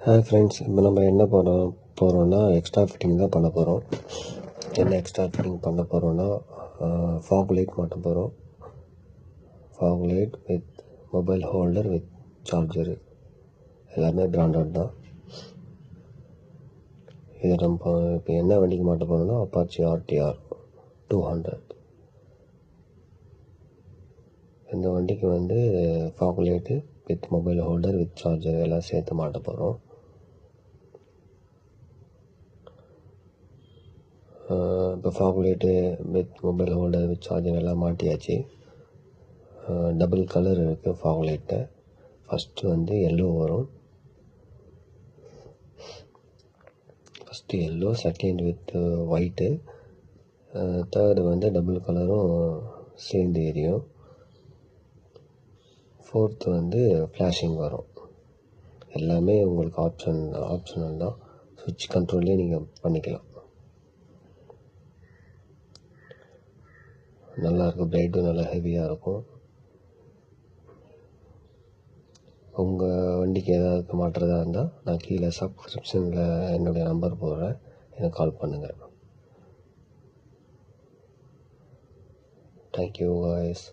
Hi friends, இப்போ நம்ம என்ன பண்ண போகிறோம்னா எக்ஸ்ட்ரா ஃபிட்டிங் தான் பண்ண போகிறோம். என்ன எக்ஸ்ட்ரா ஃபிட்டிங் பண்ண போகிறோன்னா ஃபாக் லைட் மாட்ட போகிறோம். Fog light with mobile holder with charger, எல்லாமே பிராண்டட் தான். இது நம்ம இப்போ என்ன வண்டிக்கு மாட்ட போகிறோம்னா அப்பாச்சி RTR 200. இந்த வண்டிக்கு வந்து fog light with mobile holder with charger எல்லாம் சேர்த்து மாட்ட போகிறோம். இப்போ fog light with mobile holder with charger எல்லாம் மாட்டியாச்சு. டபுள் கலர் இருக்குது ஃபாக் லைட்டை. ஃபஸ்ட்டு வந்து எல்லோ வரும், first yellow, second with white, third வந்து டபுள் கலரும் சேர்ந்து எரியும், ஃபோர்த்து வந்து ஃப்ளாஷிங் வரும். எல்லாமே உங்களுக்கு ஆப்ஷனல் தான். சுவிட்ச் கண்ட்ரோல்லே நீங்கள் பண்ணிக்கலாம். நல்லாயிருக்கும், பிரைட்டும் நல்லா ஹெவியாக இருக்கும். உங்கள் வண்டிக்கு ஏதாவது மாட்டுறதா இருந்தால் நான் கீழே சப்ஸ்கிரிப்ஷனில் என்னுடைய நம்பர் போடுறேன், எனக்கு கால் பண்ணுங்கள். Thank you guys.